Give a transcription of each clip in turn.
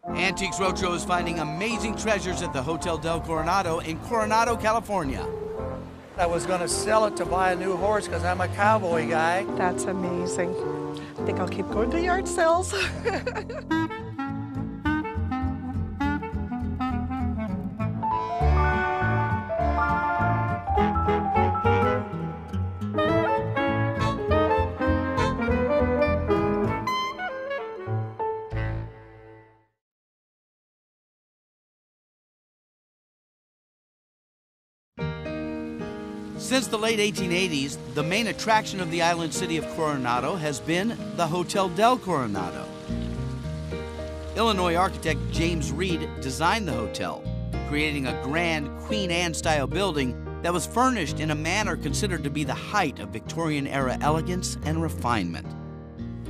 Antiques Roadshow is finding amazing treasures at the Hotel del Coronado in Coronado, California. I was going to sell it to buy a new horse because I'm a cowboy guy. That's amazing. I think I'll keep going to yard sales. Since the late 1880s, the main attraction of the island city of Coronado has been the Hotel del Coronado. Illinois architect James Reed designed the hotel, creating a grand Queen Anne-style building that was furnished in a manner considered to be the height of Victorian-era elegance and refinement.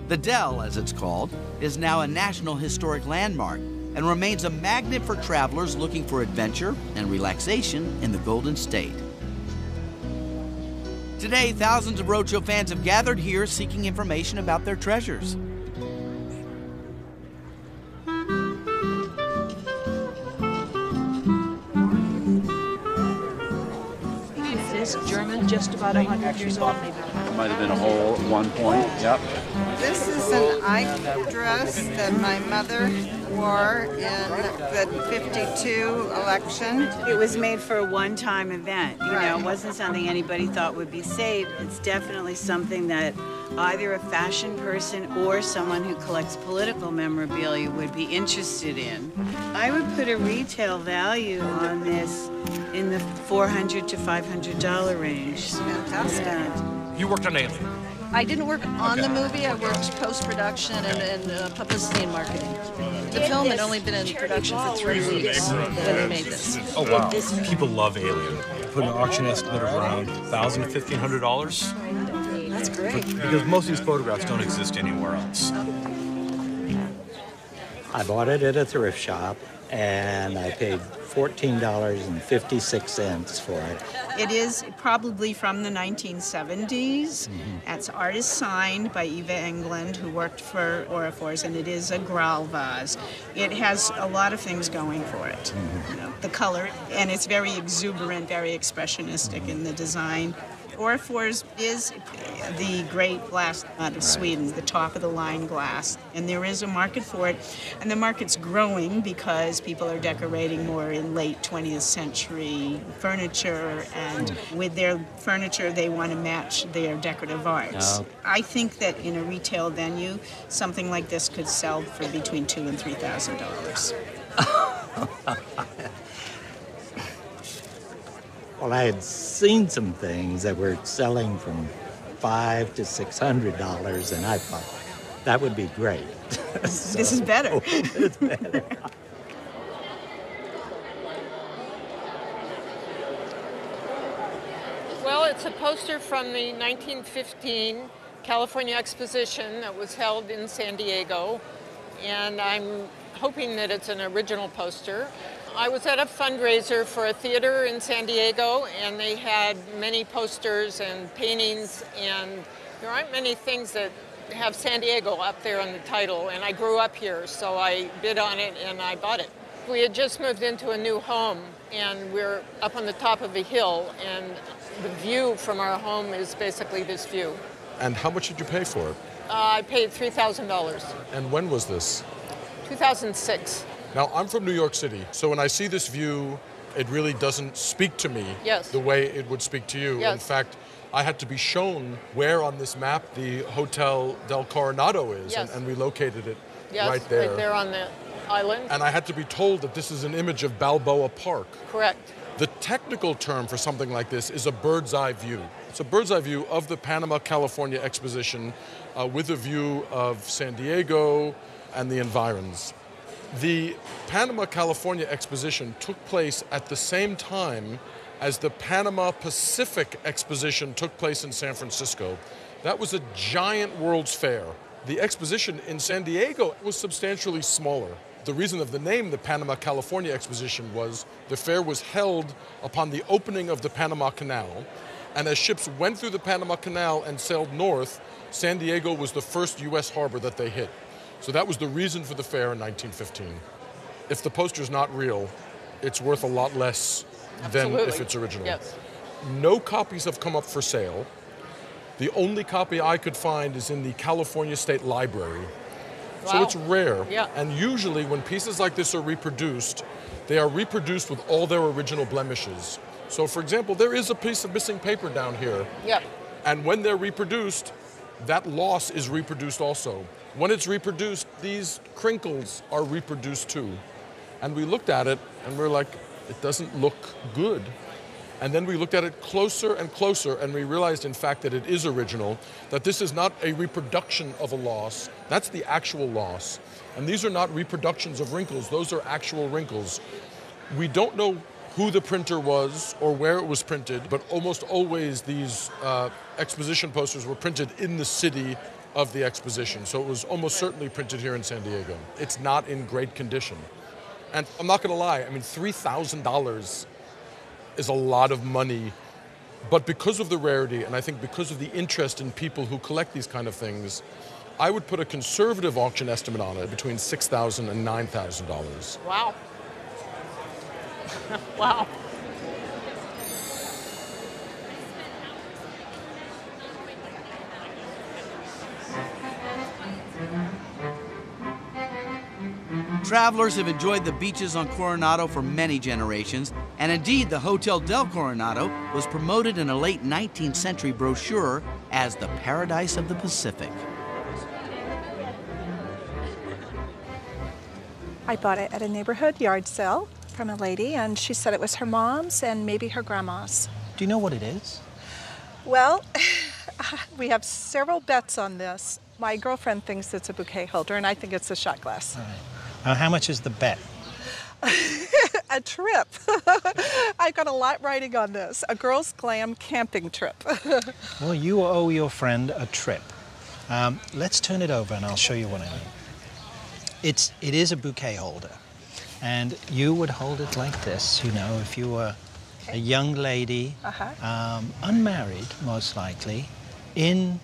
The Del, as it's called, is now a National Historic Landmark and remains a magnet for travelers looking for adventure and relaxation in the Golden State. Today, thousands of Roadshow fans have gathered here seeking information about their treasures. This German, just about 100 years old, maybe. Might have been a hole at one point. Yep. This is an Ike dress that my mother wore in the 52 election. It was made for a one-time event. You know, it wasn't something anybody thought would be saved. It's definitely something that either a fashion person or someone who collects political memorabilia would be interested in. I would put a retail value on this in the $400 to $500 range. Fantastic. Yeah. You worked on Alien. I didn't work on the movie. I worked post-production and publicity and marketing. The film had only been in production for 3 weeks when they made this. Oh, wow. People love Alien. Put an auction estimate of around $1,000 to $1,500. That's great. Because most of these photographs don't exist anywhere else. I bought it at a thrift shop, and I paid $14.56 for it. It is probably from the 1970s. It's artist signed by Eva Englund, who worked for Orifors, and it is a Graal vase. It has a lot of things going for it. You know, the color, and it's very exuberant, very expressionistic in the design. Orifors is the great glass out of Sweden, the top-of-the-line glass, and there is a market for it. And the market's growing because people are decorating more in late 20th century furniture, and with their furniture, they want to match their decorative arts. I think that in a retail venue, something like this could sell for between $2,000 and $3,000. Well, I had seen some things that were selling from $500 to $600, and I thought that would be great. This is better. It's better. Well, it's a poster from the 1915 California Exposition that was held in San Diego, and I'm hoping that it's an original poster. I was at a fundraiser for a theater in San Diego, and they had many posters and paintings, and there aren't many things that have San Diego up there in the title, and I grew up here, so I bid on it and I bought it. We had just moved into a new home, and we're up on the top of a hill, and the view from our home is basically this view. And how much did you pay for it? I paid $3,000. And when was this? 2006. Now, I'm from New York City, so when I see this view, it really doesn't speak to me the way it would speak to you. In fact, I had to be shown where on this map the Hotel del Coronado is, and we located it right there. Right there on the island. And I had to be told that this is an image of Balboa Park. Correct. The technical term for something like this is a bird's eye view. It's a bird's eye view of the Panama, California Exposition with a view of San Diego and the environs. The Panama, California Exposition took place at the same time as the Panama Pacific Exposition took place in San Francisco. That was a giant World's Fair. The exposition in San Diego was substantially smaller. The reason of the name, the Panama, California Exposition, was the fair was held upon the opening of the Panama Canal, and as ships went through the Panama Canal and sailed north, San Diego was the first U.S. harbor that they hit. So that was the reason for the fair in 1915. if the poster's not real, it's worth a lot less than if it's original. Yes. No copies have come up for sale. The only copy I could find is in the California State Library. Wow. So it's rare. Yeah. And usually when pieces like this are reproduced, they are reproduced with all their original blemishes. So for example, there is a piece of missing paper down here. Yeah. And when they're reproduced, that loss is reproduced also. When it's reproduced, these crinkles are reproduced too. And we looked at it and we're like, it doesn't look good. And then we looked at it closer and closer, and we realized, in fact, that it is original, that this is not a reproduction of a loss. That's the actual loss. And these are not reproductions of wrinkles. Those are actual wrinkles. We don't know who the printer was or where it was printed, but almost always these exposition posters were printed in the city of the exposition. So it was almost certainly printed here in San Diego. It's not in great condition. And I'm not going to lie, I mean, $3,000 is a lot of money, but because of the rarity, and I think because of the interest in people who collect these kind of things, I would put a conservative auction estimate on it between $6,000 and $9,000. Wow. Wow. Travelers have enjoyed the beaches on Coronado for many generations, and indeed the Hotel del Coronado was promoted in a late 19th century brochure as the paradise of the Pacific. I bought it at a neighborhood yard sale from a lady, and she said it was her mom's and maybe her grandma's. Do you know what it is? Well, we have several bets on this. My girlfriend thinks it's a bouquet holder, and I think it's a shot glass. All right. How much is the bet? A trip. I've got a lot riding on this. A girls' glam camping trip. Well, you owe your friend a trip. Let's turn it over and I'll show you what I mean. It is a bouquet holder. And you would hold it like this, you know, if you were a young lady, unmarried most likely, in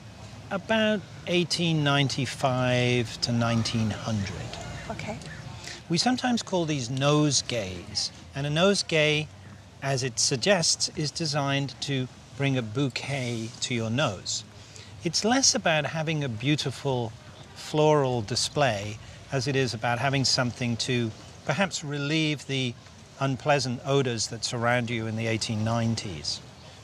about 1895 to 1900. Okay. We sometimes call these nosegays, and a nosegay, as it suggests, is designed to bring a bouquet to your nose. It's less about having a beautiful floral display as it is about having something to perhaps relieve the unpleasant odors that surround you in the 1890s.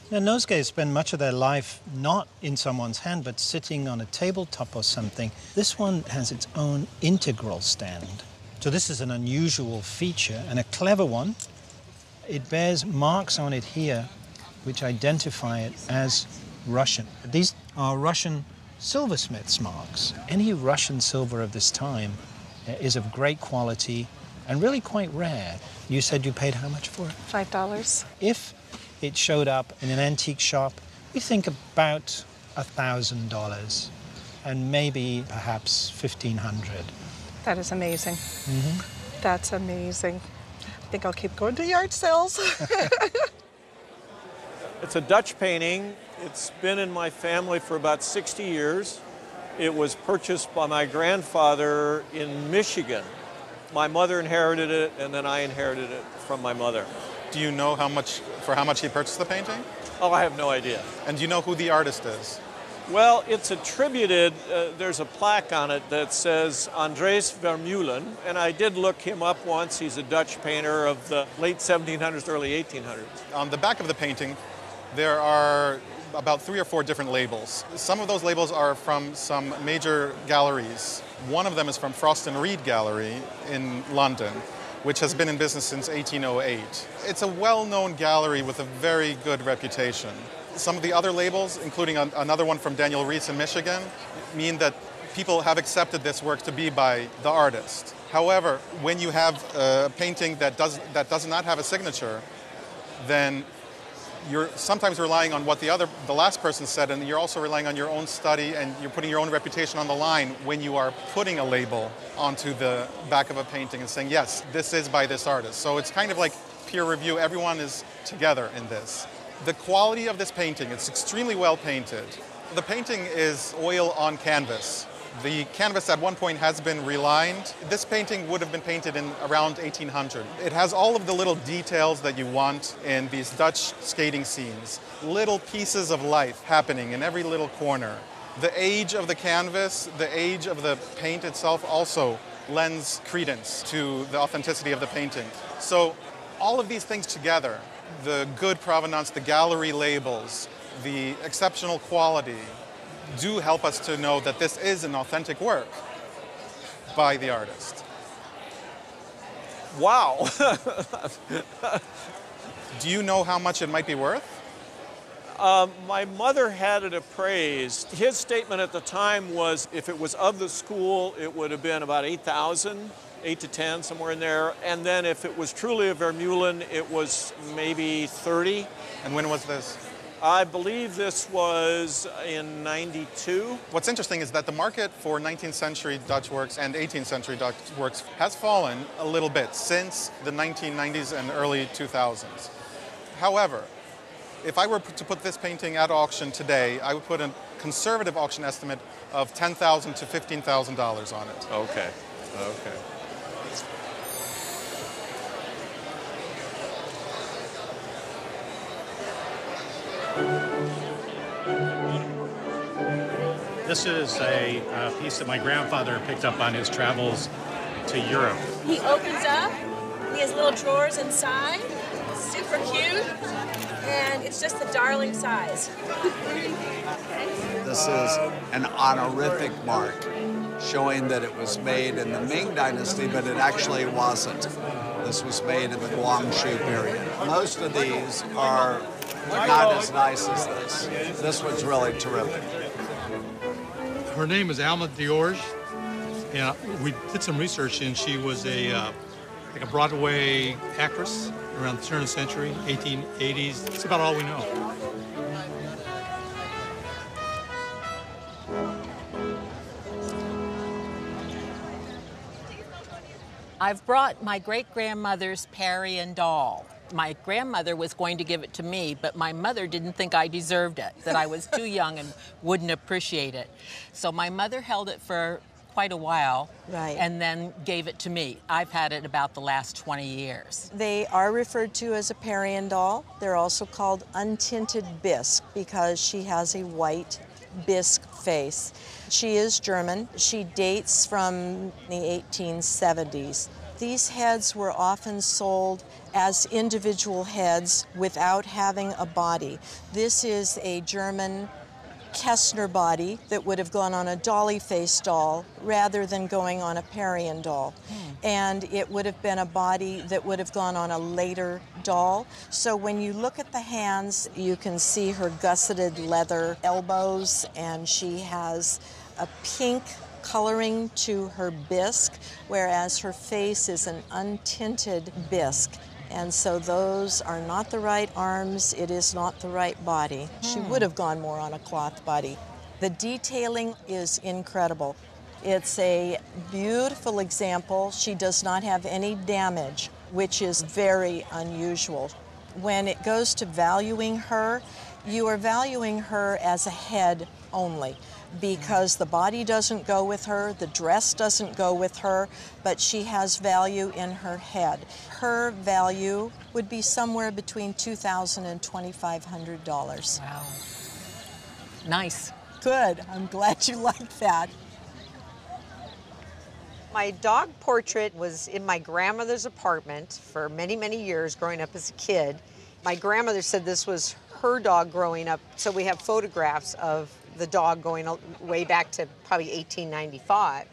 Now, nosegays spend much of their life not in someone's hand, but sitting on a tabletop or something. This one has its own integral stand. So this is an unusual feature and a clever one. It bears marks on it here which identify it as Russian. These are Russian silversmith's marks. Any Russian silver of this time is of great quality and really quite rare. You said you paid how much for it? $5. If it showed up in an antique shop, we think about $1,000 and maybe perhaps $1,500. That is amazing. Mm-hmm. That's amazing. I think I'll keep going to yard sales. It's a Dutch painting. It's been in my family for about 60 years. It was purchased by my grandfather in Michigan. My mother inherited it, and then I inherited it from my mother. Do you know how much he purchased the painting? Oh, I have no idea. And do you know who the artist is? Well, it's attributed, there's a plaque on it that says Andres Vermeulen, and I did look him up once. He's a Dutch painter of the late 1700s, early 1800s. On the back of the painting, there are about 3 or 4 different labels. Some of those labels are from some major galleries. One of them is from Frost and Reed Gallery in London, which has been in business since 1808. It's a well-known gallery with a very good reputation. Some of the other labels, including another one from Daniel Reese in Michigan, mean that people have accepted this work to be by the artist. However, when you have a painting that does not have a signature, then you're sometimes relying on what the last person said, and you're also relying on your own study, and you're putting your own reputation on the line when you are putting a label onto the back of a painting and saying, yes, this is by this artist. So it's kind of like peer review. Everyone is together in this. The quality of this painting, it's extremely well painted. The painting is oil on canvas. The canvas at one point has been relined. This painting would have been painted in around 1800. It has all of the little details that you want in these Dutch skating scenes. Little pieces of life happening in every little corner. The age of the canvas, the age of the paint itself also lends credence to the authenticity of the painting. So all of these things together, the good provenance, the gallery labels, the exceptional quality, do help us to know that this is an authentic work by the artist. Wow. Do you know how much it might be worth? My mother had it appraised. His statement at the time was if it was of the school, it would have been about 8,000, 8 to 10, somewhere in there. And then if it was truly a Vermeulen, it was maybe 30. And when was this? I believe this was in 92. What's interesting is that the market for 19th century Dutch works and 18th century Dutch works has fallen a little bit since the 1990s and early 2000s. However, if I were to put this painting at auction today, I would put a conservative auction estimate of $10,000 to $15,000 on it. Okay, okay. This is a piece that my grandfather picked up on his travels to Europe. He opens up, he has little drawers inside, super cute, and it's just a darling size. This is an honorific mark showing that it was made in the Ming Dynasty, but it actually wasn't. This was made in the Guangxu period. Most of these are not as nice as this. This one's really terrific. Her name is Alma Diorge, and we did some research, and she was like a Broadway actress around the turn of the century, 1880s. That's about all we know. I've brought my great-grandmother's Parian doll. My grandmother was going to give it to me, but my mother didn't think I deserved it, that I was too young and wouldn't appreciate it. So my mother held it for quite a while, and then gave it to me. I've had it about the last 20 years. They are referred to as a Parian doll. They're also called untinted bisque because she has a white bisque face. She is German. She dates from the 1870s. These heads were often sold as individual heads without having a body. This is a German Kessner body that would have gone on a dolly face doll rather than going on a Parian doll. And it would have been a body that would have gone on a later doll. So when you look at the hands, you can see her gusseted leather elbows, and she has a pink coloring to her bisque, whereas her face is an untinted bisque. And so those are not the right arms, it is not the right body. She would have gone more on a cloth body. The detailing is incredible. It's a beautiful example. She does not have any damage, which is very unusual. When it goes to valuing her, you are valuing her as a head only, because the body doesn't go with her, the dress doesn't go with her, but she has value in her head. Her value would be somewhere between $2,000 and $2,500. Wow. Nice. Good. I'm glad you liked that. My dog portrait was in my grandmother's apartment for many, many years growing up as a kid. My grandmother said this was her dog growing up, so we have photographs of the dog going way back to probably 1895.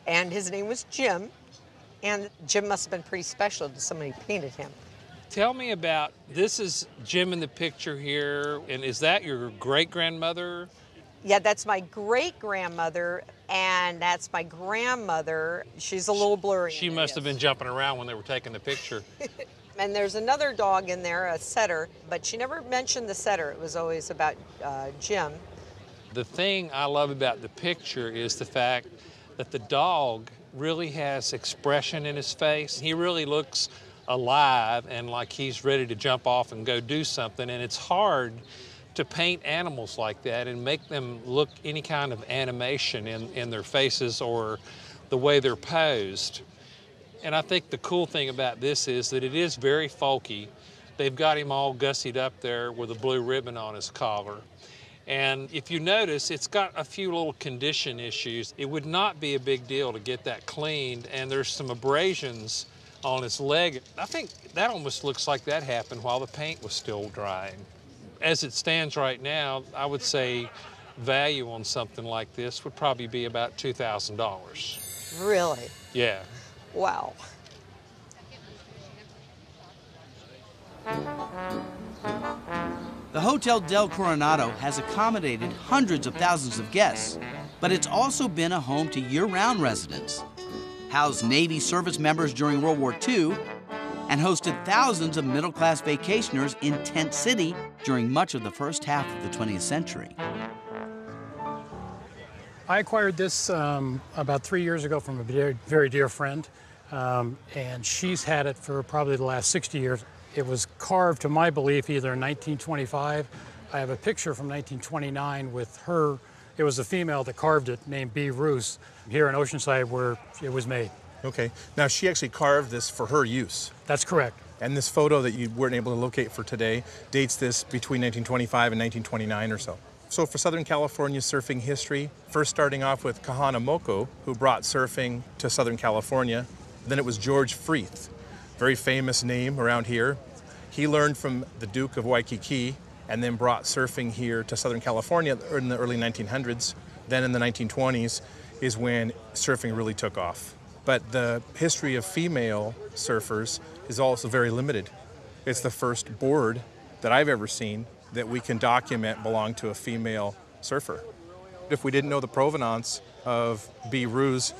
And his name was Jim, and Jim must have been pretty special to somebody who painted him. Tell me about, this is Jim in the picture here, and is that your great-grandmother? Yeah, that's my great-grandmother, and that's my grandmother. She's a little blurry. She must have been jumping around when they were taking the picture. And there's another dog in there, a setter, but she never mentioned the setter. It was always about Jim. The thing I love about the picture is the fact that the dog really has expression in his face. He really looks alive and like he's ready to jump off and go do something, and it's hard to paint animals like that and make them look any kind of animation in their faces or the way they're posed. And I think the cool thing about this is that it is very folky. They've got him all gussied up there with a blue ribbon on his collar. And if you notice, it's got a few little condition issues. It would not be a big deal to get that cleaned, and there's some abrasions on his leg. I think that almost looks like that happened while the paint was still drying. As it stands right now, I would say value on something like this would probably be about $2,000. Really? Yeah. Wow. The Hotel del Coronado has accommodated hundreds of thousands of guests, but it's also been a home to year-round residents, housed Navy service members during World War II, and hosted thousands of middle-class vacationers in Tent City during much of the first half of the 20th century. I acquired this about 3 years ago from a very dear friend, and she's had it for probably the last 60 years. It was carved, to my belief, either in 1925. I have a picture from 1929 with her. It was a female that carved it, named B. Bruce, here in Oceanside where it was made. Okay. Now, she actually carved this for her use. That's correct. And this photo that you weren't able to locate for today dates this between 1925 and 1929 or so. So for Southern California surfing history, first starting off with Kahanamoku, who brought surfing to Southern California. Then it was George Freeth, very famous name around here. He learned from the Duke of Waikiki and then brought surfing here to Southern California in the early 1900s. Then in the 1920s is when surfing really took off. But the history of female surfers is also very limited. It's the first board that I've ever seen that we can document belonged to a female surfer. If we didn't know the provenance of B. Ruse,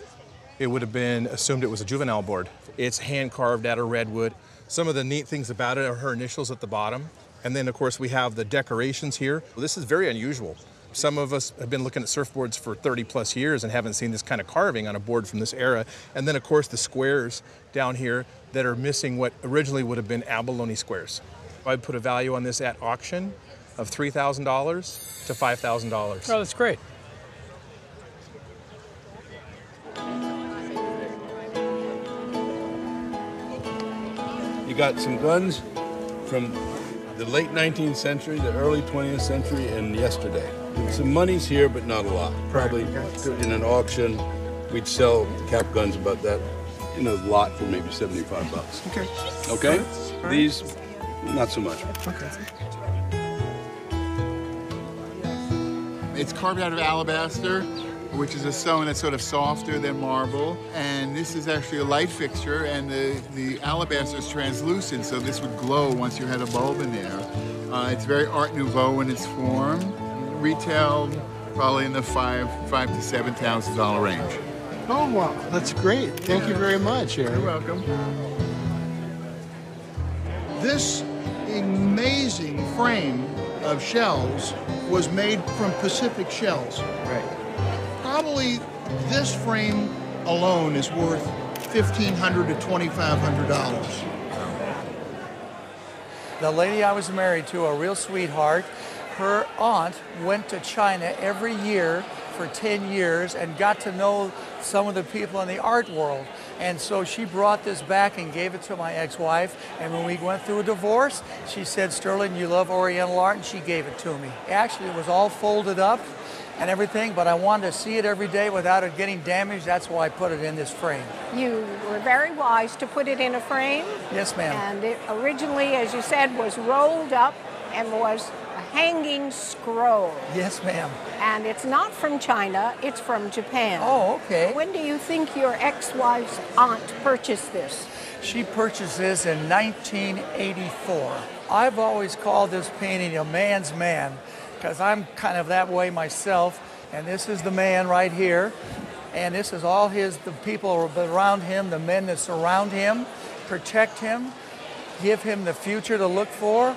it would have been assumed it was a juvenile board. It's hand carved out of redwood. Some of the neat things about it are her initials at the bottom. And then of course we have the decorations here. This is very unusual. Some of us have been looking at surfboards for 30 plus years and haven't seen this kind of carving on a board from this era. And then of course the squares down here that are missing what originally would have been abalone squares. I'd put a value on this at auction of $3,000 to $5,000. Oh, that's great. You got some guns from the late 19th century, the early 20th century, and yesterday. Some money's here, but not a lot. Probably in an auction, we'd sell cap guns about that in a lot for maybe $75. Okay. Okay? These, not so much. Okay. It's carved out of alabaster, which is a stone that's sort of softer than marble. And this is actually a light fixture, and the alabaster is translucent, so this would glow once you had a bulb in there. It's very Art Nouveau in its form. Retail probably in the $5,000 to $7,000 range. Oh, wow, that's great. Thank you very much, Aaron. You're welcome. This amazing frame of shells was made from Pacific shells. Right. Probably this frame alone is worth $1,500 to $2,500. The lady I was married to, a real sweetheart, her aunt went to China every year for 10 years and got to know some of the people in the art world. And so she brought this back and gave it to my ex-wife. And when we went through a divorce, she said, "Sterling, you love Oriental art," and she gave it to me. Actually, it was all folded up and everything, but I wanted to see it every day without it getting damaged. That's why I put it in this frame. You were very wise to put it in a frame. Yes, ma'am. And it originally, as you said, was rolled up and was a hanging scroll. Yes, ma'am. And it's not from China, it's from Japan. Oh, okay. When do you think your ex-wife's aunt purchased this? She purchased this in 1984. I've always called this painting a man's man, because I'm kind of that way myself. And this is the man right here. And this is all the people around him, the men that surround him, protect him, give him the future to look for,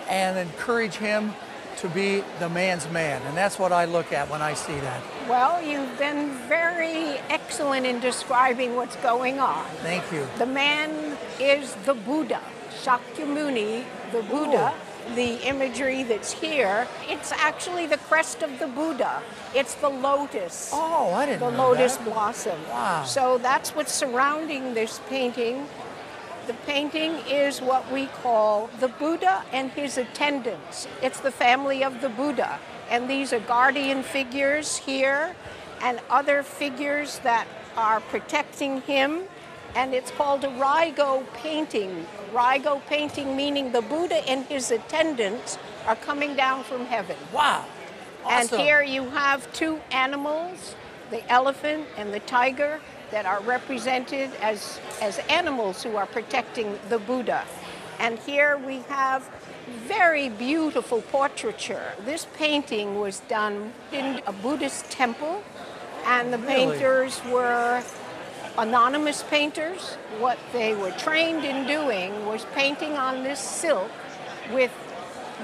and encourage him to be the man's man. And that's what I look at when I see that. Well, you've been very excellent in describing what's going on. Thank you. The man is the Buddha, Shakyamuni, the Buddha. Ooh. the imagery that's here, it's actually the crest of the Buddha. It's the lotus. Oh, I didn't know the lotus that. blossom. Wow. So that's what's surrounding this painting. The painting is what we call the Buddha and his attendants. It's the family of the Buddha. And these are guardian figures here and other figures that are protecting him. And it's called a Rigo painting. Rigo painting meaning the Buddha and his attendants are coming down from heaven. Wow. Awesome. And here you have two animals, the elephant and the tiger, that are represented as animals who are protecting the Buddha. And here we have very beautiful portraiture. This painting was done in a Buddhist temple, and the painters were anonymous painters. What they were trained in doing was painting on this silk with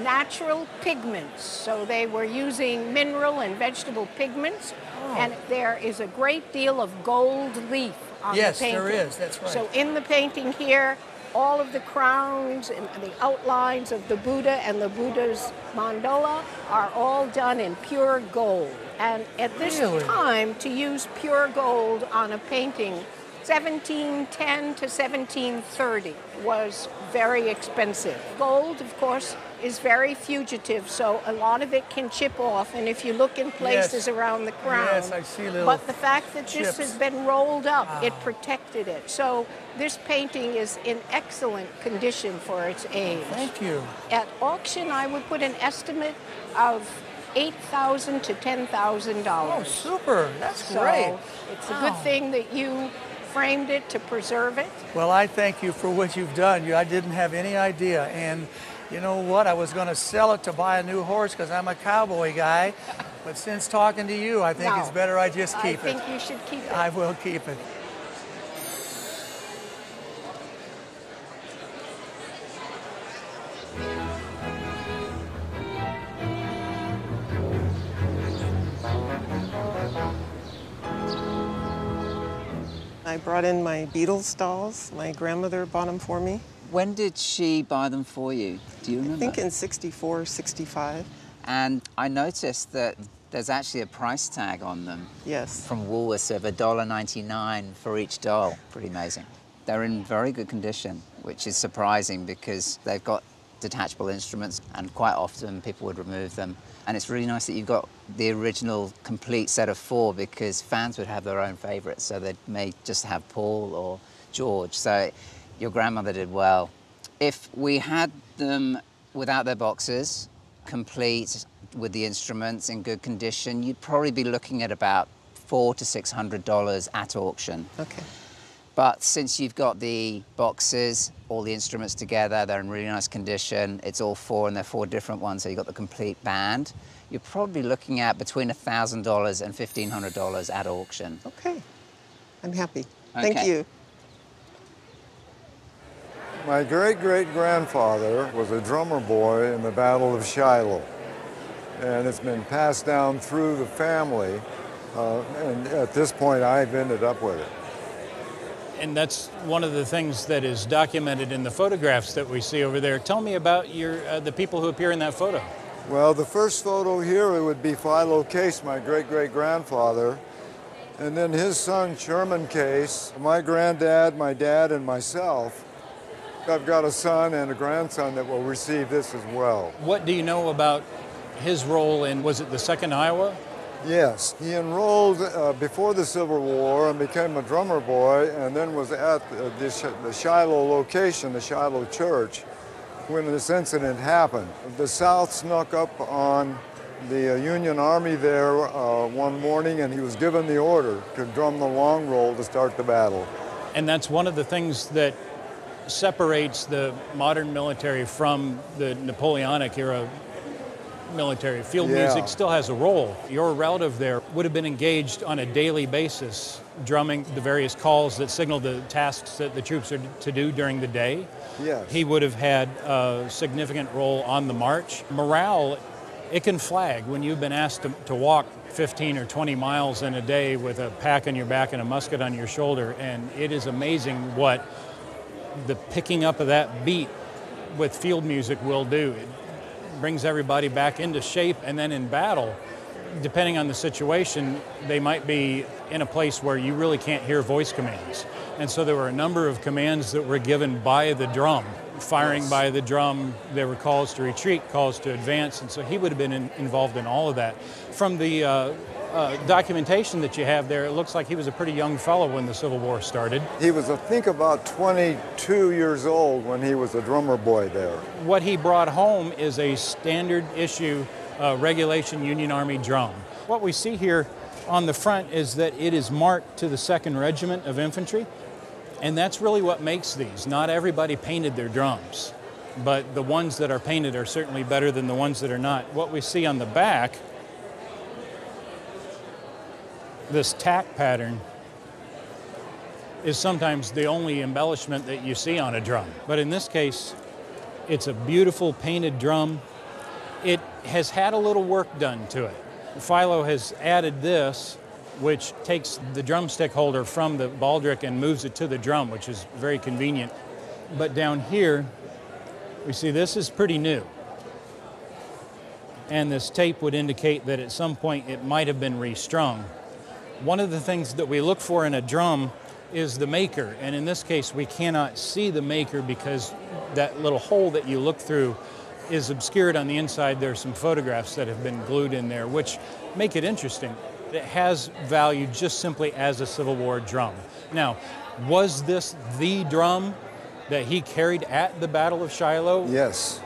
natural pigments. So they were using mineral and vegetable pigments, and there is a great deal of gold leaf on the painting. Yes, there is, that's right. So in the painting here, all of the crowns and the outlines of the Buddha and the Buddha's mandala are all done in pure gold. And at this time, to use pure gold on a painting, 1710 to 1730 was very expensive. Gold, of course, is very fugitive, so a lot of it can chip off, and if you look in places around the crown. Yes, I see little But the fact that chips. this has been rolled up, it protected it. So this painting is in excellent condition for its age. Thank you. At auction, I would put an estimate of $8,000 to $10,000. Oh, super. That's So great. it's a good thing that you framed it to preserve it. Well, I thank you for what you've done. I didn't have any idea. And you know what? I was going to sell it to buy a new horse because I'm a cowboy guy. But since talking to you, I think it's better I just keep it. I think you should keep it. I will keep it. I brought in my Beatles dolls. My grandmother bought them for me. When did she buy them for you? Do you remember? I think in 64, 65. And I noticed that there's actually a price tag on them. Yes. From Woolworths of $1.99 for each doll. Pretty amazing. They're in very good condition, which is surprising because they've got detachable instruments and quite often people would remove them. And it's really nice that you've got the original complete set of 4 because fans would have their own favorites. So they may just have Paul or George. So your grandmother did well. If we had them without their boxes, complete with the instruments in good condition, you'd probably be looking at about $400 to $600 at auction. Okay. But since you've got the boxes, all the instruments together, they're in really nice condition, it's all 4 and they're 4 different ones, so you've got the complete band, you're probably looking at between $1,000 and $1,500 at auction. Okay. I'm happy. Okay. Thank you. My great-great-grandfather was a drummer boy in the Battle of Shiloh, and it's been passed down through the family, and at this point I've ended up with it. And that's one of the things that is documented in the photographs that we see over there. Tell me about the people who appear in that photo. Well, the first photo here it would be Philo Case, my great-great-grandfather, and then his son Sherman Case, my granddad, my dad, and myself. I've got a son and a grandson that will receive this as well. What do you know about his role in, was it the 2nd Iowa? Yes, he enrolled before the Civil War and became a drummer boy and then was at the Shiloh location, the Shiloh Church, when this incident happened. The South snuck up on the Union Army there one morning and he was given the order to drum the long roll to start the battle. And that's one of the things that separates the modern military from the Napoleonic era military. Field music still has a role. Your relative there would have been engaged on a daily basis, drumming the various calls that signal the tasks that the troops are to do during the day. Yes. He would have had a significant role on the march. Morale, it can flag when you've been asked to walk 15 or 20 miles in a day with a pack on your back and a musket on your shoulder, and it is amazing what the picking up of that beat with field music will do. brings everybody back into shape, and then in battle, depending on the situation, they might be in a place where you really can't hear voice commands. And so there were a number of commands that were given by the drum. Firing by the drum, there were calls to retreat, calls to advance, and so he would have been involved in all of that. From the documentation that you have there, it looks like he was a pretty young fellow when the Civil War started. He was, I think, about 22 years old when he was a drummer boy there. What he brought home is a standard issue regulation Union Army drum. What we see here on the front is that it is marked to the 2nd Regiment of Infantry, and that's really what makes these. Not everybody painted their drums, but the ones that are painted are certainly better than the ones that are not. What we see on the back, this tack pattern, is sometimes the only embellishment that you see on a drum. But in this case, it's a beautiful painted drum. It has had a little work done to it. Philo has added this, which takes the drumstick holder from the baldric and moves it to the drum, which is very convenient. But down here, we see this is pretty new. And this tape would indicate that at some point it might have been restrung. One of the things that we look for in a drum is the maker, and in this case we cannot see the maker because that little hole that you look through is obscured on the inside. There are some photographs that have been glued in there which make it interesting. It has value just simply as a Civil War drum. Now, was this the drum that he carried at the Battle of Shiloh? Yes.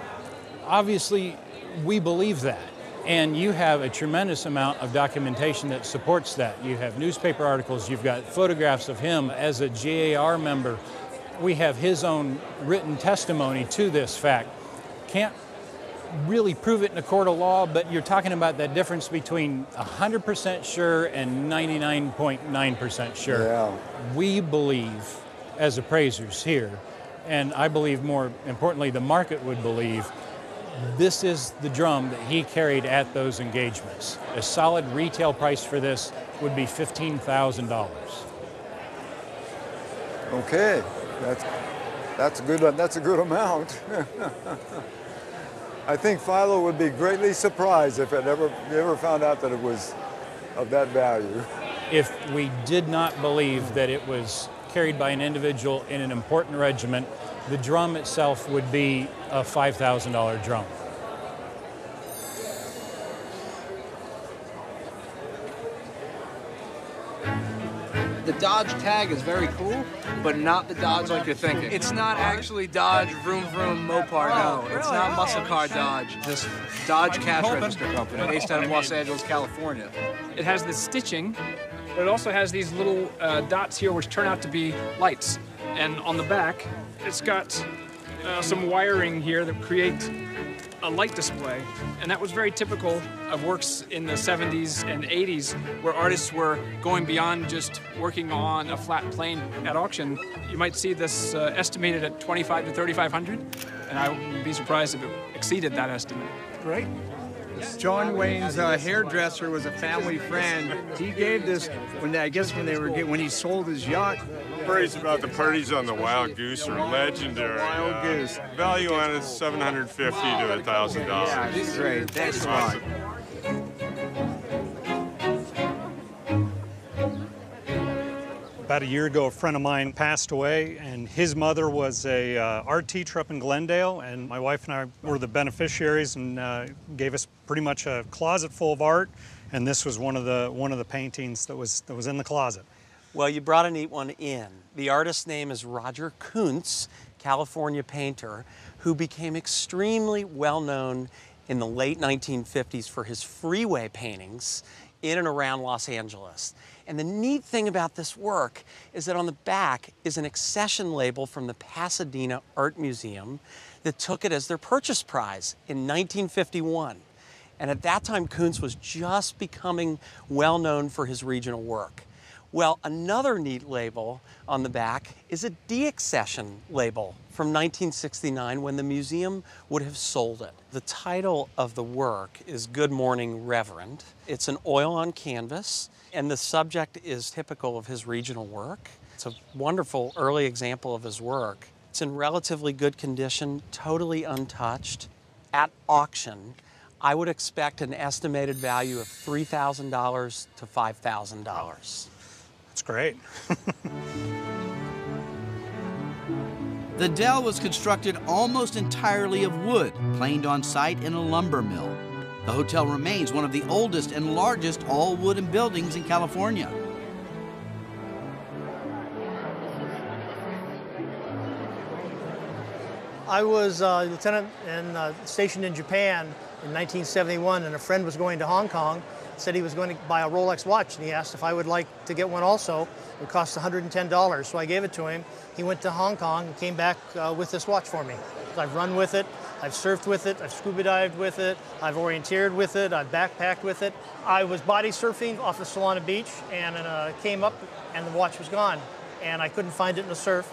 Obviously, we believe that. And you have a tremendous amount of documentation that supports that. You have newspaper articles, you've got photographs of him as a GAR member. We have his own written testimony to this fact. Can't really prove it in a court of law, but you're talking about that difference between 100% sure and 99.9% sure. Yeah. We believe, as appraisers here, and I believe more importantly the market would believe, this is the drum that he carried at those engagements. A solid retail price for this would be $15,000. Okay, that's a good amount. I think Philo would be greatly surprised if it ever found out that it was of that value. If we did not believe that it was carried by an individual in an important regiment, the drum itself would be a $5,000 drum. The Dodge tag is very cool, but not the Dodge like you're thinking. It's not actually Dodge Vroom Vroom Mopar, no. It's not Muscle Car Dodge. This Dodge Cash Register Company, based out of Los Angeles, California. It has the stitching, but it also has these little dots here which turn out to be lights. And on the back, it's got some wiring here that create a light display. And that was very typical of works in the 70s and 80s, where artists were going beyond just working on a flat plane at auction. You might see this estimated at $2,500 to $3,500, and I would be surprised if it exceeded that estimate. Great. John Wayne's hairdresser was a family friend. He gave this when he sold his yacht. Stories about the parties on the Wild Goose are legendary. Wild Goose. Value on it is $750 to $1,000. Yeah, this is great. Thanks a lot. About a year ago, a friend of mine passed away, and his mother was a art teacher up in Glendale, and my wife and I were the beneficiaries and gave us pretty much a closet full of art, and this was one of the paintings that was in the closet. Well, you brought a neat one in. The artist's name is Roger Kuntz, California painter, who became extremely well known in the late 1950s for his freeway paintings in and around Los Angeles. And the neat thing about this work is that on the back is an accession label from the Pasadena Art Museum that took it as their purchase prize in 1951. And at that time, Kuntz was just becoming well known for his regional work. Well, another neat label on the back is a deaccession label from 1969 when the museum would have sold it. The title of the work is Good Morning, Reverend. It's an oil on canvas, and the subject is typical of his regional work. It's a wonderful early example of his work. It's in relatively good condition, totally untouched. at auction, I would expect an estimated value of $3,000 to $5,000. That's great. The Dell was constructed almost entirely of wood, planed on site in a lumber mill. The hotel remains one of the oldest and largest all-wooden buildings in California. I was a lieutenant and stationed in Japan in 1971, and a friend was going to Hong Kong, said he was going to buy a Rolex watch, and he asked if I would like to get one also. It cost $110, so I gave it to him. He went to Hong Kong and came back with this watch for me. I've run with it, I've surfed with it, I've scuba dived with it, I've orienteered with it, I've backpacked with it. I was body surfing off of Solana Beach and came up and the watch was gone, and I couldn't find it in the surf.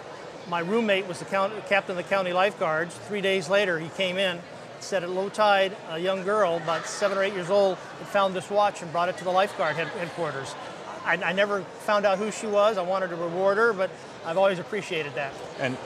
My roommate was the captain of the county lifeguards. 3 days later, he came in, said at low tide, a young girl, about 7 or 8 years old, had found this watch and brought it to the lifeguard headquarters. I never found out who she was. I wanted to reward her, but I've always appreciated that. And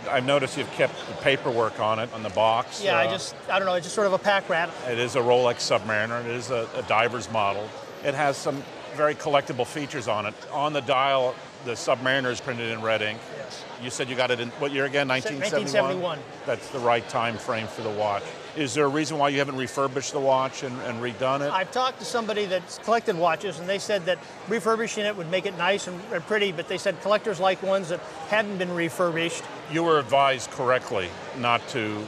I've noticed you've kept the paperwork on it, on the box. Yeah, I don't know, it's just sort of a pack rat. It is a Rolex Submariner. It is a diver's model. It has some very collectible features on it. On the dial, the Submariner is printed in red ink. Yes. You said you got it in, what year again, 1971? 1971. That's the right time frame for the watch. Is there a reason why you haven't refurbished the watch and redone it? I've talked to somebody that's collected watches, and they said that refurbishing it would make it nice and pretty, but they said collectors like ones that hadn't been refurbished. You were advised correctly not to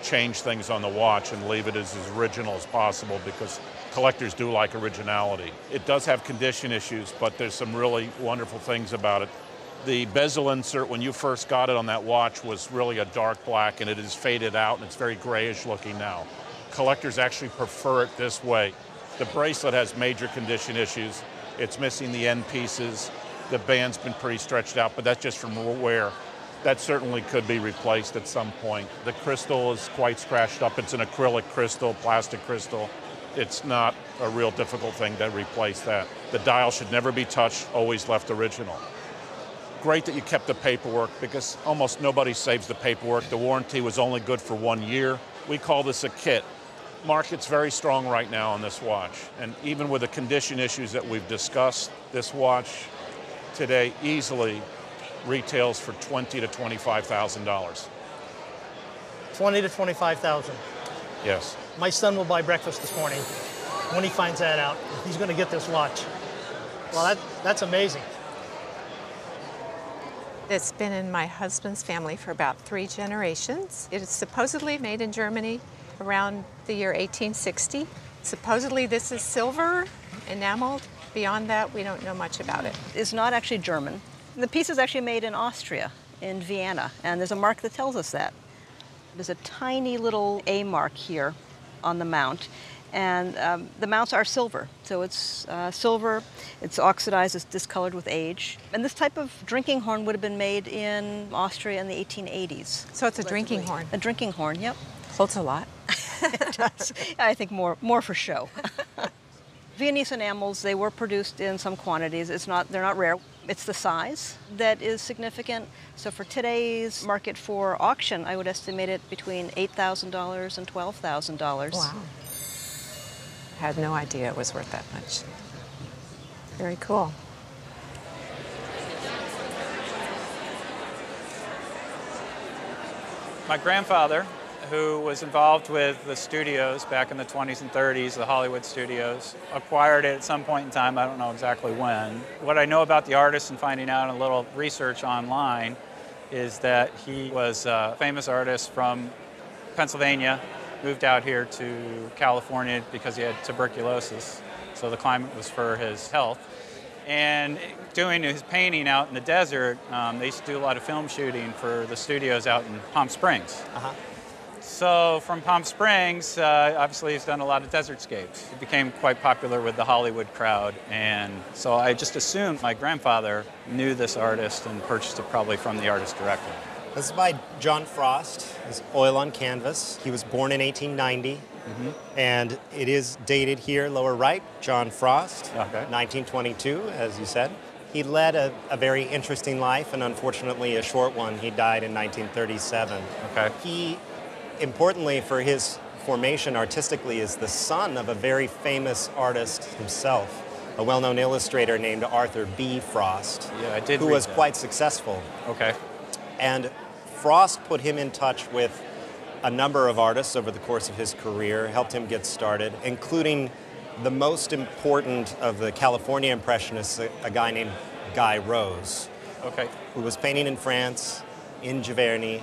change things on the watch and leave it as original as possible, because collectors do like originality. It does have condition issues, but there's some really wonderful things about it. The bezel insert, when you first got it on that watch, was really a dark black, and it is faded out, and it's very grayish looking now. Collectors actually prefer it this way. The bracelet has major condition issues. It's missing the end pieces. The band's been pretty stretched out, but that's just from wear. That certainly could be replaced at some point. The crystal is quite scratched up. It's an acrylic crystal, plastic crystal. It's not a real difficult thing to replace that. The dial should never be touched, always left original. Great that you kept the paperwork, because almost nobody saves the paperwork. The warranty was only good for 1 year. We call this a kit. Market's very strong right now on this watch. And even with the condition issues that we've discussed, this watch today easily retails for $20,000 to $25,000. $20,000 to $25,000. Yes. My son will buy breakfast this morning when he finds that out. He's going to get this watch. Well, that's amazing. It's been in my husband's family for about 3 generations. It is supposedly made in Germany around the year 1860. Supposedly this is silver, enameled. Beyond that, we don't know much about it. It's not actually German. The piece is actually made in Austria, in Vienna, and there's a mark that tells us that. There's a tiny little A mark here on the mount, and the mounts are silver. So it's silver, it's oxidized, it's discolored with age. And this type of drinking horn would have been made in Austria in the 1880s. So it's a drinking horn? A drinking horn, yep. Holds a lot. It does. I think more for show. Viennese enamels, they were produced in some quantities. They're not rare. It's the size that is significant. So for today's market for auction, I would estimate it between $8,000 and $12,000. Wow. I had no idea it was worth that much. Very cool. My grandfather, who was involved with the studios back in the 20s and 30s, the Hollywood studios, acquired it at some point in time, I don't know exactly when. What I know about the artist and finding out a little research online is that he was a famous artist from Pennsylvania, moved out here to California because he had tuberculosis, so the climate was for his health. And doing his painting out in the desert, they used to do a lot of film shooting for the studios out in Palm Springs. So from Palm Springs, obviously he's done a lot of desertscapes. He became quite popular with the Hollywood crowd, and so I just assumed my grandfather knew this artist and purchased it probably from the artist directly. This is by John Frost. It's oil on canvas. He was born in 1890, and it is dated here, lower right, John Frost, 1922, as you said. He led a very interesting life, and unfortunately a short one. He died in 1937. He, importantly for his formation artistically is the son of a very famous artist himself, a well-known illustrator named Arthur B. Frost, who was quite successful. Okay. And Frost put him in touch with a number of artists over the course of his career, helped him get started, including the most important of the California Impressionists, a guy named Guy Rose, who was painting in France, in Giverny,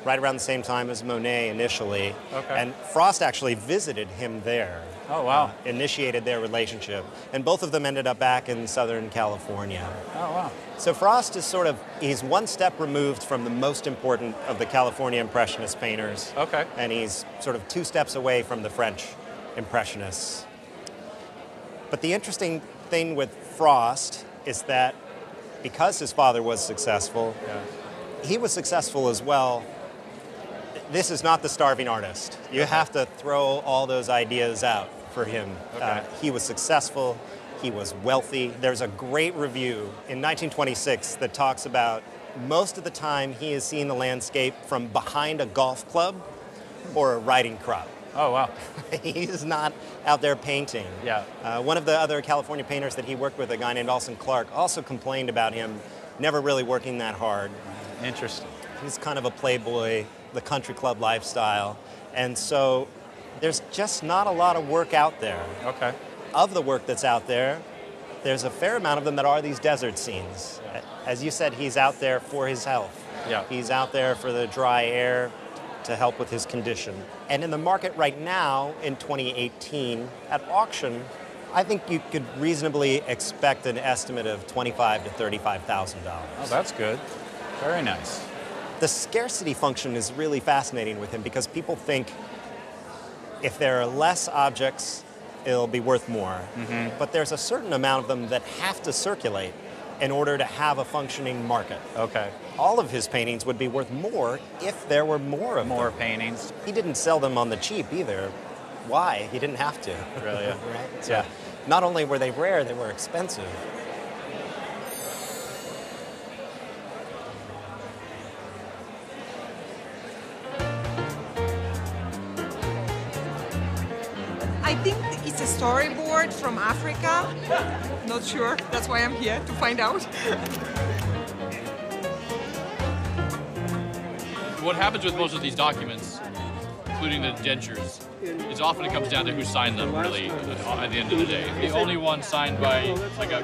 right around the same time as Monet initially. And Frost actually visited him there. Oh, wow. Initiated their relationship. And both of them ended up back in Southern California. Oh, wow. So Frost is he's one step removed from the most important of the California Impressionist painters. And he's sort of 2 steps away from the French Impressionists. But the interesting thing with Frost is that because his father was successful, he was successful as well. This is not the starving artist. You have to throw all those ideas out for him. He was successful, he was wealthy. There's a great review in 1926 that talks about most of the time he is seeing the landscape from behind a golf club or a riding crop. Oh, wow. He's not out there painting. One of the other California painters that he worked with, a guy named Alson Clark, also complained about him never really working that hard. Interesting. He's kind of a playboy, the country club lifestyle. And so there's just not a lot of work out there. Of the work that's out there, there's a fair amount of them that are these desert scenes. As you said, he's out there for his health. He's out there for the dry air to help with his condition. And in the market right now, in 2018, at auction, I think you could reasonably expect an estimate of $25,000 to $35,000. Oh, that's good. Very nice. The scarcity function is really fascinating with him because people think if there are less objects, it'll be worth more. But there's a certain amount of them that have to circulate in order to have a functioning market. All of his paintings would be worth more if there were more of them. More paintings. He didn't sell them on the cheap either. Why? He didn't have to. Really? Yeah. Right? So not only were they rare, they were expensive. I think it's a storyboard from Africa. Not sure. That's why I'm here, to find out. What happens with most of these documents, including the indentures, is often it comes down to who signed them, really, at the end of the day. The only one signed by like a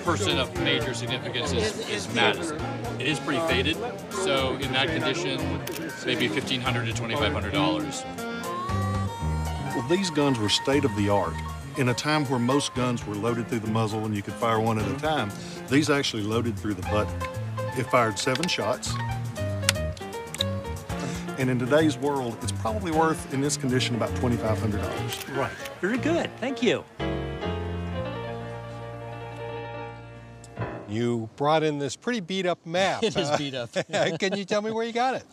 person of major significance is Madison. It is pretty faded, so in that condition, maybe $1,500 to $2,500. Well, these guns were state-of-the-art. In a time where most guns were loaded through the muzzle and you could fire one at a time, these actually loaded through the butt. It fired 7 shots. And in today's world, it's probably worth, in this condition, about $2,500. Right. Very good. Thank you. You brought in this pretty beat-up map. It is beat up. Can you tell me where you got it?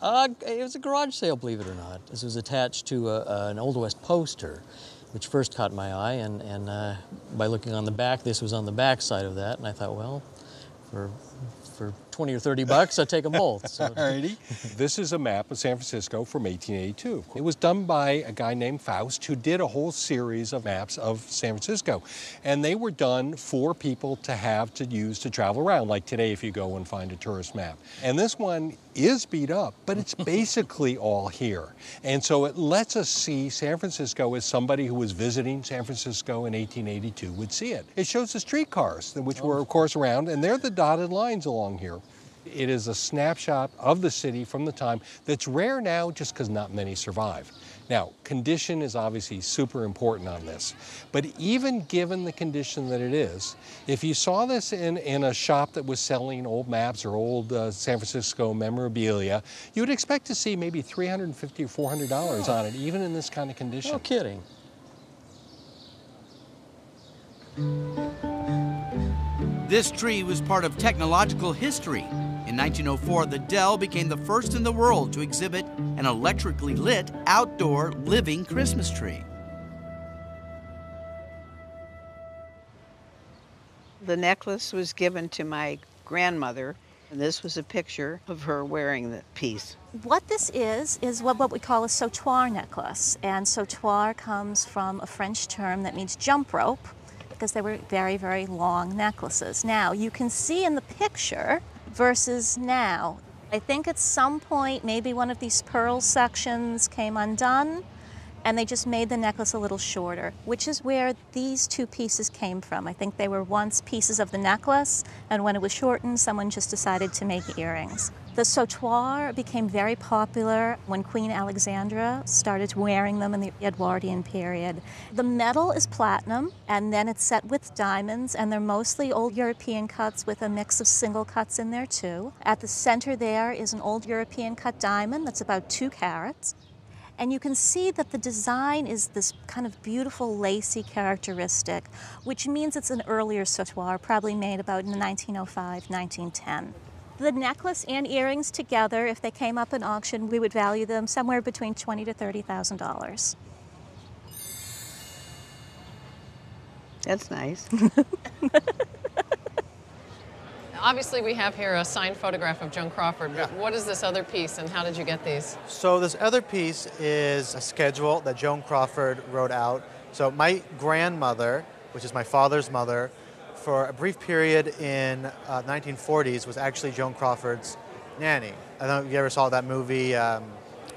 It was a garage sale, believe it or not. This was attached to an Old West poster, which first caught my eye, and by looking on the back, this was on the back side of that, and I thought, well, for 20 or 30 bucks, I'd take them both. So. Alrighty. This is a map of San Francisco from 1882. It was done by a guy named Faust who did a whole series of maps of San Francisco. And they were done for people to have to use to travel around, like today if you go and find a tourist map. And this one is beat up, but it's basically all here. And so it lets us see San Francisco as somebody who was visiting San Francisco in 1882 would see it. It shows the streetcars, which were, of course, around, and they're the dotted lines along here. It is a snapshot of the city from the time that's rare now just because not many survive. Now, condition is obviously super important on this, but even given the condition that it is, if you saw this in a shop that was selling old maps or old San Francisco memorabilia, you would expect to see maybe $350 or $400 on it, even in this kind of condition. No kidding. This tree was part of technological history. In 1904, the Dell became the first in the world to exhibit an electrically lit outdoor living Christmas tree. The necklace was given to my grandmother. This was a picture of her wearing the piece. What this is what we call a sautoir necklace. And sautoir comes from a French term that means jump rope, because they were very, very long necklaces. Now, you can see in the picture versus now. I think at some point, maybe one of these pearl sections came undone, and they just made the necklace a little shorter, which is where these two pieces came from. I think they were once pieces of the necklace, and when it was shortened, someone just decided to make earrings. The sautoir became very popular when Queen Alexandra started wearing them in the Edwardian period. The metal is platinum, and then it's set with diamonds, and they're mostly old European cuts with a mix of single cuts in there too. At the center there is an old European cut diamond that's about 2 carats. And you can see that the design is this kind of beautiful lacy characteristic, which means it's an earlier sautoir, probably made about in 1905, 1910. The necklace and earrings together, if they came up in auction, we would value them somewhere between $20,000 to $30,000. That's nice. Obviously, we have here a signed photograph of Joan Crawford, but what is this other piece and how did you get these? So this other piece is a schedule that Joan Crawford wrote out. So my grandmother, which is my father's mother, for a brief period in 1940s was actually Joan Crawford's nanny. I don't know if you ever saw that movie,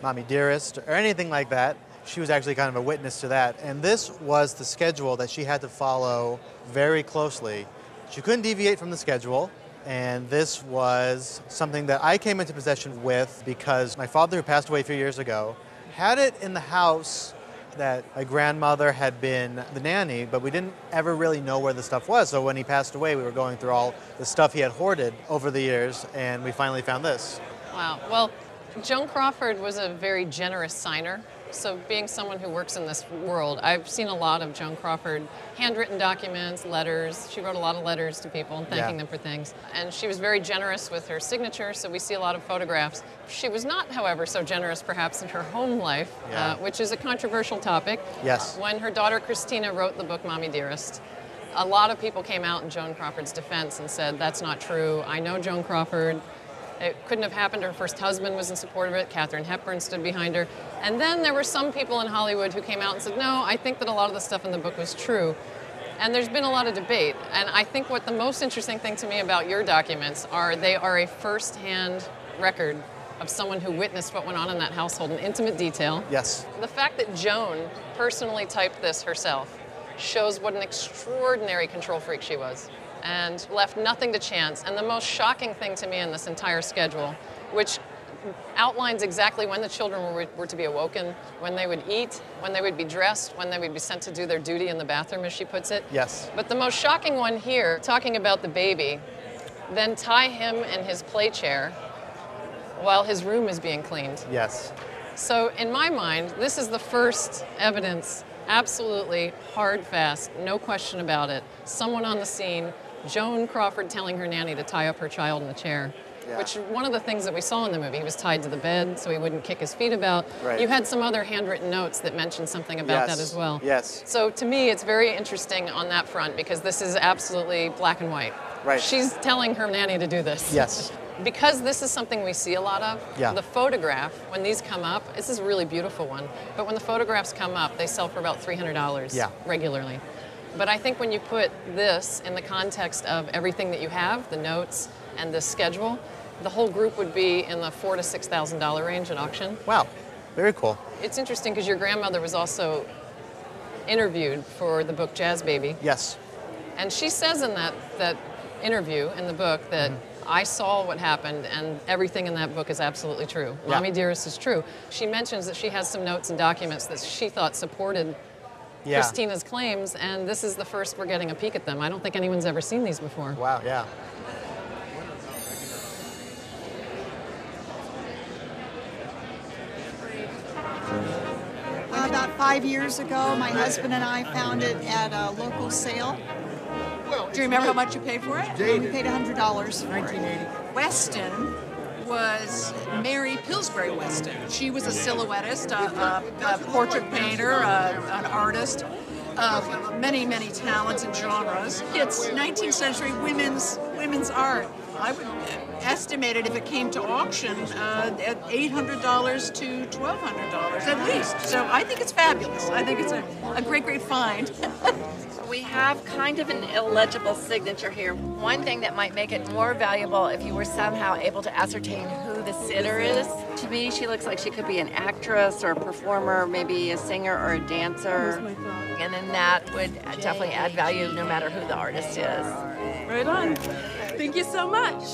Mommy Dearest, or anything like that. She was actually kind of a witness to that. And this was the schedule that she had to follow very closely. She couldn't deviate from the schedule. And this was something that I came into possession with because my father, who passed away a few years ago, had it in the house that my grandmother had been the nanny, but we didn't ever really know where the stuff was. So when he passed away, we were going through all the stuff he had hoarded over the years, and we finally found this. Wow. Well, Joan Crawford was a very generous signer. So being someone who works in this world, I've seen a lot of Joan Crawford handwritten documents, letters. She wrote a lot of letters to people and thanking them for things. And she was very generous with her signature, so we see a lot of photographs. She was not, however, so generous perhaps in her home life, which is a controversial topic. Yes. When her daughter Christina wrote the book Mommy Dearest, a lot of people came out in Joan Crawford's defense and said, that's not true. I know Joan Crawford. It couldn't have happened. Her first husband was in support of it. Katharine Hepburn stood behind her. And then there were some people in Hollywood who came out and said, no, I think that a lot of the stuff in the book was true. And there's been a lot of debate. And I think what the most interesting thing to me about your documents are they are a first-hand record of someone who witnessed what went on in that household in intimate detail. Yes. The fact that Joan personally typed this herself shows what an extraordinary control freak she was, and left nothing to chance. And the most shocking thing to me in this entire schedule, which outlines exactly when the children were to be awoken, when they would eat, when they would be dressed, when they would be sent to do their duty in the bathroom, as she puts it. Yes. But the most shocking one here, talking about the baby, then tie him in his play chair while his room is being cleaned. Yes. So in my mind, this is the first evidence, absolutely hard, fast, no question about it. Someone on the scene, Joan Crawford telling her nanny to tie up her child in the chair, which one of the things that we saw in the movie, he was tied to the bed so he wouldn't kick his feet about. Right. You had some other handwritten notes that mentioned something about that as well. Yes. So to me, it's very interesting on that front because this is absolutely black and white. Right. She's telling her nanny to do this. Yes. Because this is something we see a lot of, the photograph, when these come up, this is a really beautiful one, but when the photographs come up, they sell for about $300 regularly. But I think when you put this in the context of everything that you have, the notes and the schedule, the whole group would be in the $4,000 to $6,000 range at auction. Wow, very cool. It's interesting because your grandmother was also interviewed for the book Jazz Baby. Yes. And she says in that interview in the book that I saw what happened and everything in that book is absolutely true. Yeah. Mommy Dearest is true. She mentions that she has some notes and documents that she thought supported Christina's claims, and this is the first we're getting a peek at them. I don't think anyone's ever seen these before. Wow, yeah. About 5 years ago, my husband and I found it at a local sale. Do you remember how much you paid for it? We paid $100 for 1980. Weston Was Mary Pillsbury Weston. She was a silhouettist, a portrait painter, an artist of many, many talents and genres. It's 19th century women's art. estimated, if it came to auction, at $800 to $1,200 at least. So I think it's fabulous. I think it's a great, great find. We have kind of an illegible signature here. One thing that might make it more valuable if you were somehow able to ascertain who the sitter is. To me, she looks like she could be an actress or a performer, maybe a singer or a dancer. And then that would definitely add value no matter who the artist is. Right on. Thank you so much.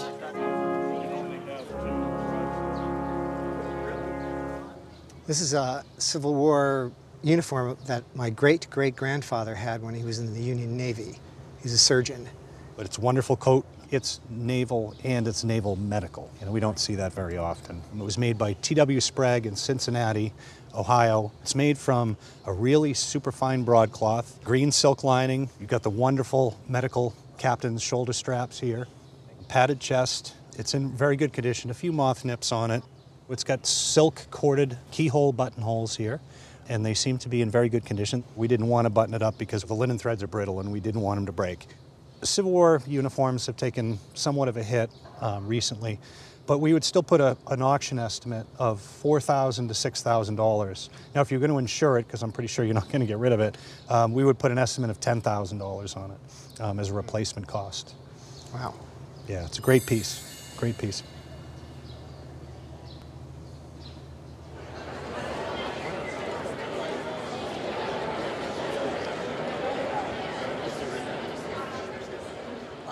This is a Civil War uniform that my great-great-grandfather had when he was in the Union Navy. He's a surgeon. But it's a wonderful coat. It's naval and it's naval medical. You know, we don't see that very often. It was made by T.W. Sprague in Cincinnati, Ohio. It's made from a really superfine broadcloth, green silk lining. You've got the wonderful medical captain's shoulder straps here, padded chest. It's in very good condition, a few moth nips on it. It's got silk corded keyhole buttonholes here, and they seem to be in very good condition. We didn't want to button it up because the linen threads are brittle and we didn't want them to break. Civil War uniforms have taken somewhat of a hit recently, but we would still put an auction estimate of $4,000 to $6,000. Now, if you're going to insure it, because I'm pretty sure you're not going to get rid of it, we would put an estimate of $10,000 on it as a replacement cost. Wow. Yeah, it's a great piece, great piece.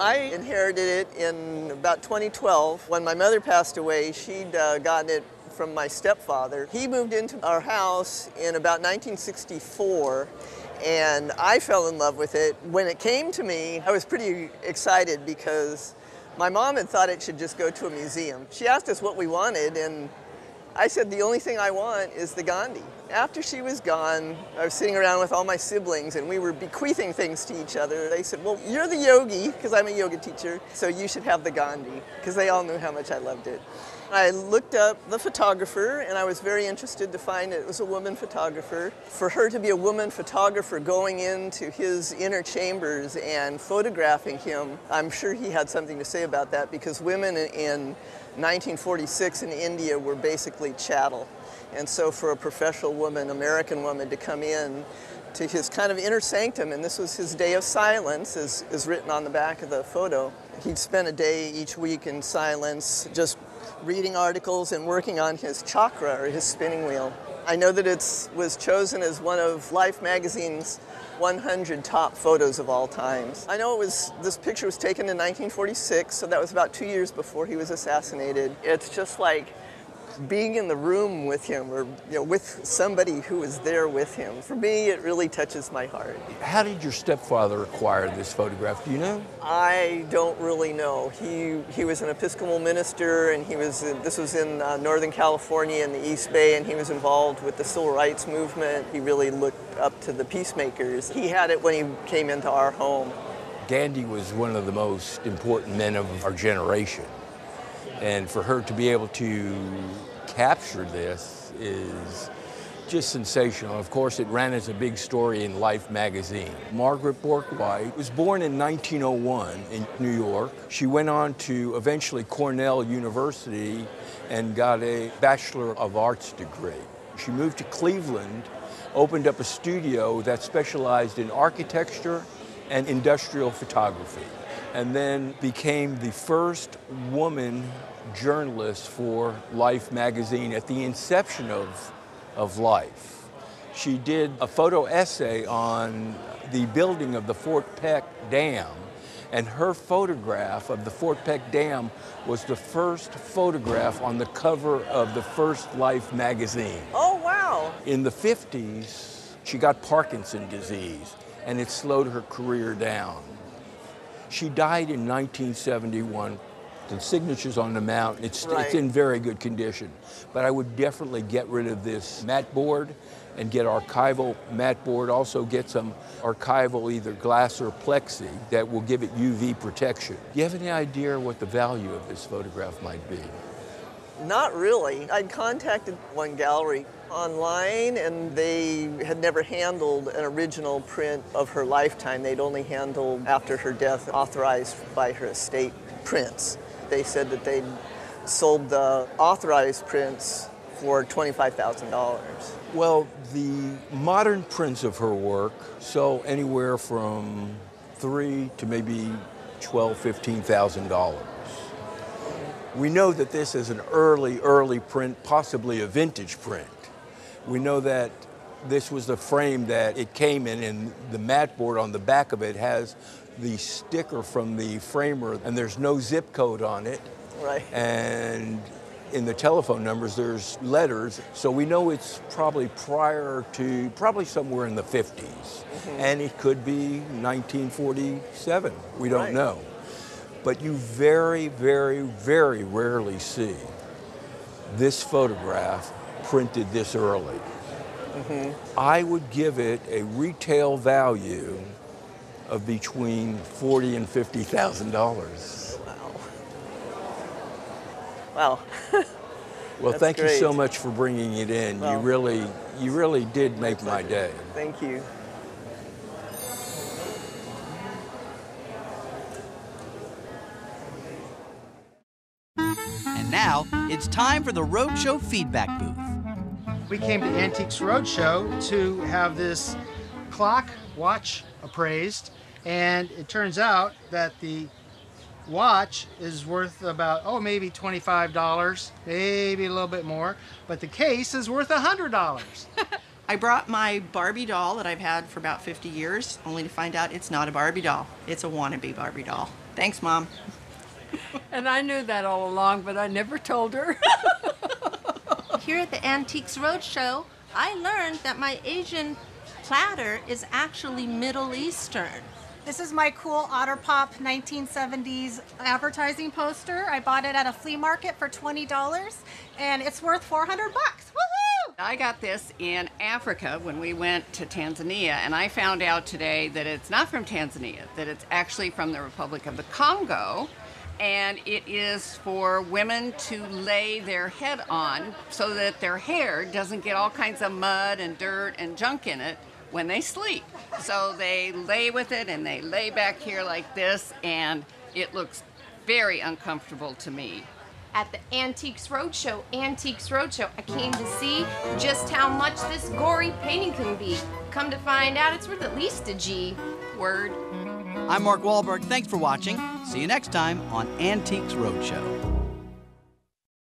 I inherited it in about 2012. When my mother passed away, she'd gotten it from my stepfather. He moved into our house in about 1964, and I fell in love with it. When it came to me, I was pretty excited because my mom had thought it should just go to a museum. She asked us what we wanted, and I said, the only thing I want is the Gandhi. After she was gone, I was sitting around with all my siblings and we were bequeathing things to each other. They said, well, you're the yogi, because I'm a yoga teacher, so you should have the Gandhi, because they all knew how much I loved it. I looked up the photographer and I was very interested to find it was a woman photographer. For her to be a woman photographer going into his inner chambers and photographing him, I'm sure he had something to say about that, because women in 1946 in India were basically chattel. And so for a professional woman, American woman, to come in to his kind of inner sanctum, and this was his day of silence, is written on the back of the photo. He'd spend a day each week in silence, just reading articles and working on his chakra, or his spinning wheel. I know that it was chosen as one of Life magazine's 100 top photos of all times. I know this picture was taken in 1946, so that was about 2 years before he was assassinated. It's just like being in the room with him, or with somebody who was there with him. For me, it really touches my heart. How did your stepfather acquire this photograph? Do you know? I don't really know. He was an Episcopal minister, and this was in Northern California in the East Bay, and he was involved with the Civil Rights Movement. He really looked up to the peacemakers. He had it when he came into our home. Gandhi was one of the most important men of our generation. And for her to be able to capture this is just sensational. Of course, it ran as a big story in Life magazine. Margaret Bourke-White was born in 1901 in New York. She went on to eventually Cornell University and got a Bachelor of Arts degree. She moved to Cleveland, opened up a studio that specialized in architecture and industrial photography, and then became the first woman journalist for Life magazine at the inception of Life. She did a photo essay on the building of the Fort Peck Dam, and her photograph of the Fort Peck Dam was the first photograph on the cover of the first Life magazine. Oh, wow. In the 50s, she got Parkinson's disease, and it slowed her career down. She died in 1971. The signature's on the mount. It's in very good condition. But I would definitely get rid of this mat board and get archival mat board. Also get some archival either glass or plexi that will give it UV protection. Do you have any idea what the value of this photograph might be? Not really. I'd contacted one gallery online, and they had never handled an original print of her lifetime. They'd only handled, after her death, authorized by her estate prints. They said that they'd sold the authorized prints for $25,000. Well, the modern prints of her work sell anywhere from $3,000 to maybe $12,000, $15,000. We know that this is an early print, possibly a vintage print. We know that this was the frame that it came in, and the mat board on the back of it has the sticker from the framer, and there's no zip code on it. Right. And in the telephone numbers, there's letters, so we know it's probably prior to, probably somewhere in the 50s. And it could be 1947, we don't know. But you very, very, very rarely see this photograph printed this early. I would give it a retail value of between $40,000 and $50,000. Wow. Well, That's thank you great. so much for bringing it in. Well, you really did make my day. Thank you. And now it's time for the Roadshow feedback booth. We came to Antiques Roadshow to have this clock watch appraised, and it turns out that the watch is worth about, maybe $25, maybe a little bit more, but the case is worth $100. I brought my Barbie doll that I've had for about 50 years, only to find out it's not a Barbie doll. It's a wannabe Barbie doll. Thanks, Mom. And I knew that all along, but I never told her. Here at the Antiques Roadshow, I learned that my Asian platter is actually Middle Eastern. This is my cool Otter Pop 1970s advertising poster. I bought it at a flea market for $20, and it's worth $400. Woohoo! I got this in Africa when we went to Tanzania, and I found out today that it's not from Tanzania, that it's actually from the Republic of the Congo, and it is for women to lay their head on so that their hair doesn't get all kinds of mud and dirt and junk in it when they sleep. So they lay with it and they lay back here like this, and it looks very uncomfortable to me. At the Antiques Roadshow, I came to see just how much this gory painting can be. Come to find out, it's worth at least a G. Word. I'm Mark Wahlberg. Thanks for watching. See you next time on Antiques Roadshow.